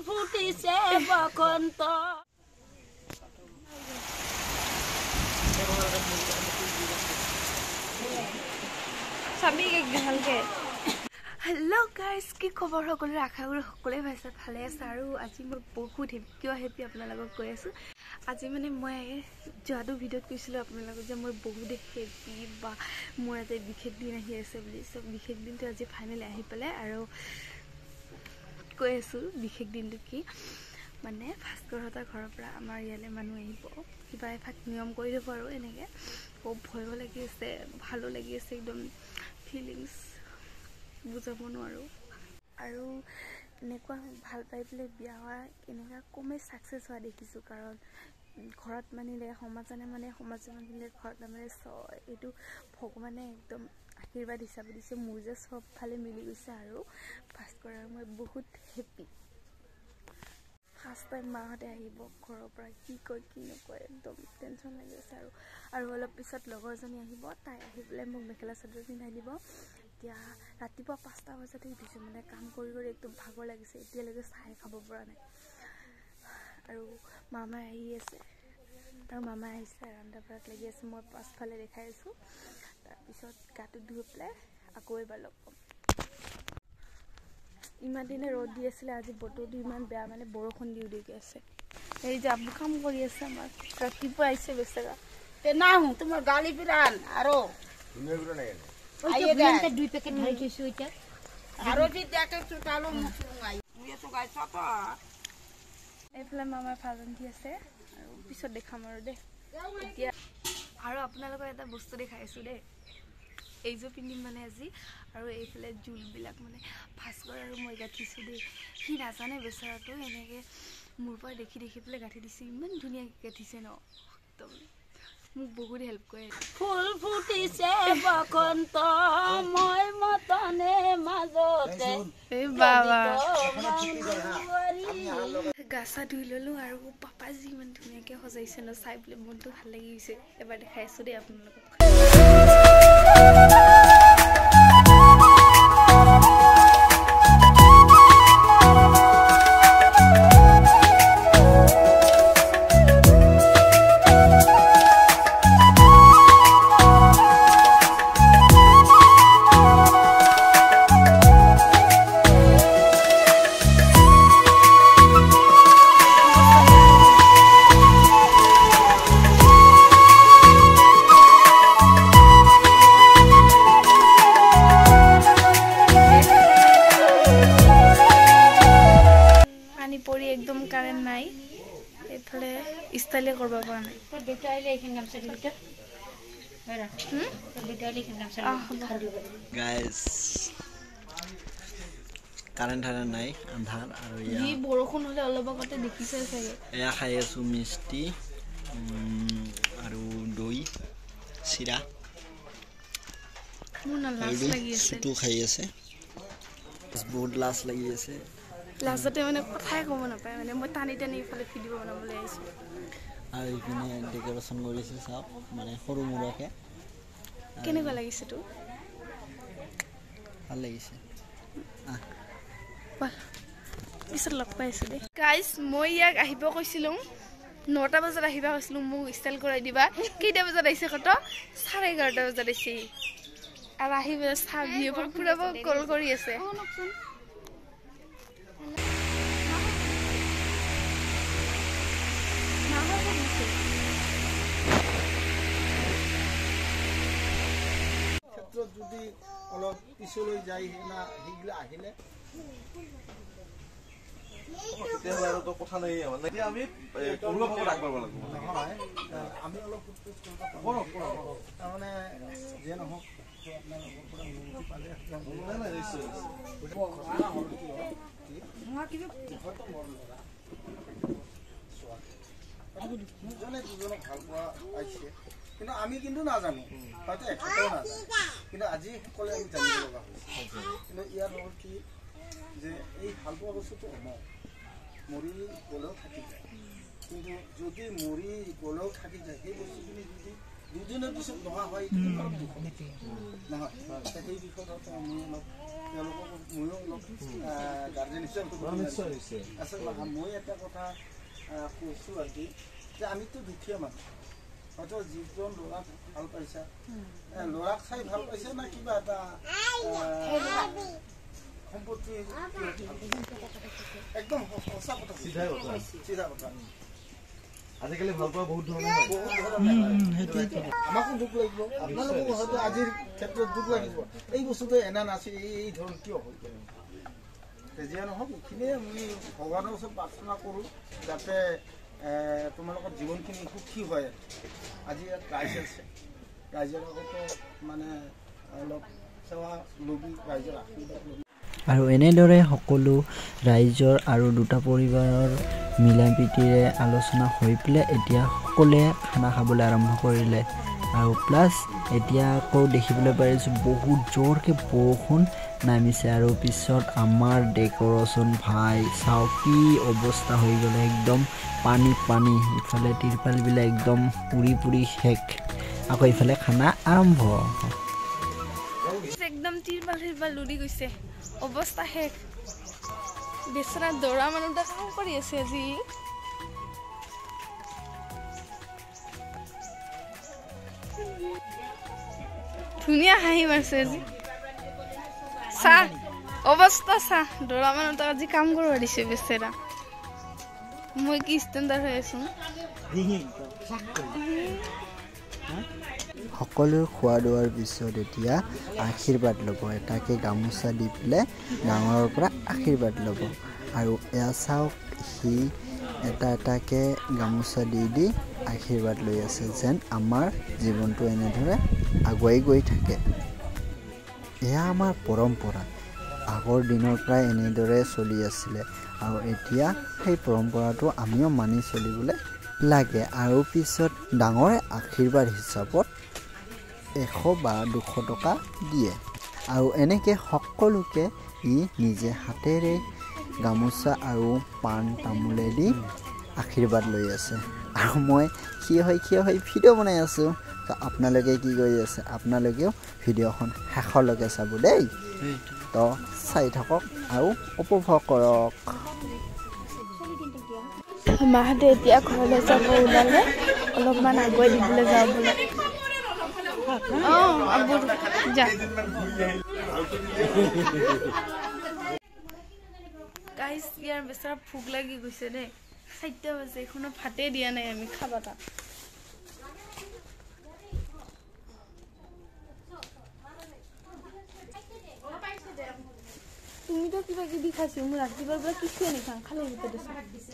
ফুটিছে বসন্ত চাবি ভালকে hello' guys কি খবৰ সকলোৰে আশা কৰোঁ সকলোৱে ভালে আছে আৰু আজি মই বহুত কিয় হেপী আপোনালোকক কৈ আছোঁ আজি মানে মই যোৱাটো ভিডিঅ'ত কৈছিলোঁ আপোনালোকক যে মই বহুত হেপী বা মোৰ এটা বিশেষ দিন আহি আছে বুলি চব বিশেষ দিনটো আজি ফাইনেলি আহি পেলাই আৰু কৈ আছোঁ বিশেষ দিনটো কি মানে ভাস্কৰহঁতৰ ঘৰৰ পৰা আমাৰ ইয়ালৈ মানুহ আহিব কিবা এভাগ নিয়ম কৰি দিব আৰু এনেকৈ খুব ভয়ো লাগি আছে ভালো লাগি আছে একদম ফিলিংছ বুজাব নোৱাৰোঁ আৰু এনেকুৱা ভাল পাই পেলাই বিয়া হোৱা এনেকুৱা কমেই ছাকচেছ হোৱা দেখিছোঁ কাৰণ ঘৰত মানিলে সমাজে মানে সমাজে মানিলে ঘৰত নামানে এইটো ভগৱানে একদম আশীৰ্বাদ হিচাপে দিছে মোৰ যে চবফালে মিলি গৈছে আৰু ভাস্কৰ আৰু মই বহুত হেপী ফাৰ্ষ্ট টাইম মাহঁতে আহিব ঘৰৰ পৰা কি কয় কি নকয় একদম টেনশ্যন লাগি আছে আৰু অলপ পিছত লগৰজনী আহিব তাই আহি পেলাই মোক মেখেলা চাদৰ পিন্ধাই দিব এতিয়া ৰাতিপুৱা 5টা বজাতে উঠিছোঁ মানে কাম কৰি একদম ভাগৰ লাগিছে এতিয়ালৈকে চাই খাব পৰা নাই আৰু মামাই আহি আছে তাৰ মামাই আহিছে ৰন্ধা বঢ়াত লাগি আছে মই পাছফালে দেখাই আছোঁ তাৰপিছত গাটো ধুই পেলাই আকৌ এবাৰ লগ পাম ইমান দিনে ৰ'দ দি আছিলে আজি বতৰটো ইমান বেয়া মানে বৰষুণ দিকে আছে এই যে আবু কাম কৰি আছে আমাৰ ৰাতিপুৱা আহিছে বেচেৰা নাহো তোমাৰ গালি পিৰান আৰু দুই পেকেট ধৰি থৈছো এতিয়া আৰু দেখে চোতালো মুছুঙাই এইফালে মামাই ভাত ৰান্ধি আছে আৰু পিছত দেখাম আৰু দেই এতিয়া আৰু আপোনালোকৰ এটা বস্তু দেখাইছোঁ দেই এইযোৰ পিন্ধিম মানে আজি আৰু এইফালে জোলবিলাক মানে ভাস্কৰ আৰু মই গাঁঠিছোঁ দেই সি নাজানে বেচেৰাটো এনেকৈ মোৰ পৰা দেখি পেলাই গাঁঠি দিছে ইমান ধুনীয়াকৈ গাঁঠিছে ন একদম মোক বহুত হেল্প কৰে ফুল ফুটিছে বসন্ত মই মতনে মাজতে এই বাবা গা চা ধুই ল'লোঁ আৰু পাপাজি ইমান ধুনীয়াকৈ সজাইছে ন চাই পেলাই মনটো ভাল লাগি গৈছে এবাৰ দেখাই আছোঁ দেই আপোনালোকক একদম কাৰেণ্ট নাই এইফালে ষ্টাইলে কৰিব পৰা নাই গাইজ কাৰেণ্ট নাই আন্ধাৰ আৰু যি বৰষুণ হ'লে অলপ আগতে দেখিছে চাগে এয়া খাই আছোঁ মিষ্টি আৰু দৈ চিৰা মোৰ না লাজ লাগি আছে চুটু খাই আছে বহুত লাজ লাগি আছে লাজতে মানে কথাই ক'ব নাপায় মানে মই টানি ইফালে ভিডিঅ' বনাবলৈ আহিছোঁ আৰু ইপিনে ডেক'ৰেশ্যন কৰিছে চাওক মানে সৰু মূৰকে কেনেকুৱা লাগিছে তো ভাল লাগিছে পিছত লগ পাইছোঁ দেই গাইজ মই ইয়াক আহিব কৈছিলোঁ 9টা বজাত আহিবা কৈছিলোঁ মোক ষ্টাইল কৰাই দিবা কেইটা বজাত আহিছে কত 11:30 বজাত আহিছে আৰু আহি পেলাই চাহ ভিডিঅ' ফুৰাব কল কৰি আছে যদি অলপ পিছলৈ যায় না সেইগুলো আহিলে কথা নাই আমি আমি অলপ তাৰমানে যে নহওক দুজনক ভাল পোৱা আহিছে কিন্তু আমি কিন্তু নাজানো হয়তো এখেতেও নাজানো কিন্তু আজি সকলোৱে আমি জানিব লগা হৈছে কিন্তু ইয়াৰ হ'ল কি যে এই ভাল পোৱা বস্তুটো অমৰ মৰি গ'লেও থাকি যায় কিন্তু যদি মৰি গ'লেও থাকি যায় সেই বস্তুখিনি যদি দুদিনৰ পিছত নোহোৱা হয় এইটো অলপ দুখ নহয় সেই বিষয়ত মই অলপ তেওঁলোকক ময়ো অলপ গাৰ্জেন হিচাপে আচলতে মই এটা কথা কৈছোঁ আজি যে আমিতো দুখীয়া মানুহ হয়তো যিজন ল'ৰাক ভাল পাইছা ল'ৰাক চাই ভাল পাইছে না কিবা এটা সম্পত্তি একদম সঁচা কথা চিধা কথা আজিকালি ভাল পোৱা বহুত ধৰণৰ আমাকো দুখ লাগিব আপোনালোকো হয়তো আজিৰ ক্ষেত্ৰত দুখ লাগিব এই বস্তুটো এনা নাছিল এই ধৰণ কিয় হৈ গ'ল যিয়ে নহওক এইখিনিয়ে আমি ভগৱানৰ ওচৰত প্ৰাৰ্থনা কৰোঁ যাতে তোমালোকৰ জীৱনখিনি সুখী হয় আজি ইয়াত ৰাইজ আছে ৰাইজৰ লগতো মানে অলপ সেৱা লবি ৰাইজৰ আশীৰ্বাদ লবি আৰু এনেদৰে সকলো ৰাইজৰ আৰু দুটা পৰিবাৰৰ মিলা প্ৰীতিৰে আলোচনা হৈ পেলাই এতিয়া সকলোৱে খানা খাবলৈ আৰম্ভ কৰিলে আৰু প্লাছ এতিয়া আকৌ দেখিবলৈ পাৰিছোঁ বহুত জোৰকৈ বৰষুণ নামিছে আৰু পিছত আমাৰ ডেক'ৰেশ্যন ভাই চাওঁ কি অৱস্থা হৈ গ'লে একদম পানী ইফালে তিৰপালবিলাক একদম পুৰি শেষ আকৌ ইফালে খানা আৰম্ভ একদম তিৰপাল লুৰি গৈছে অৱস্থা শেষ বেচেৰা দৌৰা মানুহটা কাম কৰি আছে আজি ধুনীয়া হাঁহি মাৰিছে আজি চাহ অৱস্থা চাহ দৌৰা মানুহটাক আজি কাম কৰিব দিছে বেচেৰা মই কি ষ্টেণ্ডাৰ্ড হৈ আছো সকলো খোৱা লোৱাৰ পিছত এতিয়া আশীৰ্বাদ ল'ব এটাকে গামোচা দি পেলাই ডাঙৰৰ পৰা আশীৰ্বাদ ল'ব আৰু এয়া চাওক সি এটাকে গামোচা দি আশীৰ্বাদ লৈ আছে যেন আমাৰ জীৱনটো এনেদৰে আগুৱাই গৈ থাকে এয়া আমাৰ পৰম্পৰা আগৰ দিনৰ পৰাই এনেদৰে চলি আছিলে আৰু এতিয়া সেই পৰম্পৰাটো আমিও মানি চলিবলৈ লাগে আৰু পিছত ডাঙৰে আশীৰ্বাদ হিচাপত 100 বা 200 টকা দিয়ে আৰু এনেকৈ সকলোকে ই নিজে হাতেৰে গামোচা আৰু পাণ তামোলেদি আশীৰ্বাদ লৈ আছে আৰু মই থিয় হৈ ভিডিঅ' বনাই আছোঁ তো আপোনালোকে কি কৰি আছে আপোনালোকেও ভিডিঅ'খন শেষলৈকে চাব দেই তো চাই থাকক আৰু উপভোগ কৰক মাহঁতে এতিয়া ঘৰলৈ যাব ওলালে অলপমান আগুৱাই দিবলৈ যাওঁ বোলে গাইজ ইয়াৰ বেচেৰা ভোক লাগি গৈছে দেই 4টা বাজে এখনো ভাতেই দিয়া নাই আমি খাবা তাত তুমিতো কিবা কিবি খাইছো মোৰ ৰাতিপুৱাৰ পৰা কিছুৱে নাখাওঁ খালি ভিতৰত দিছো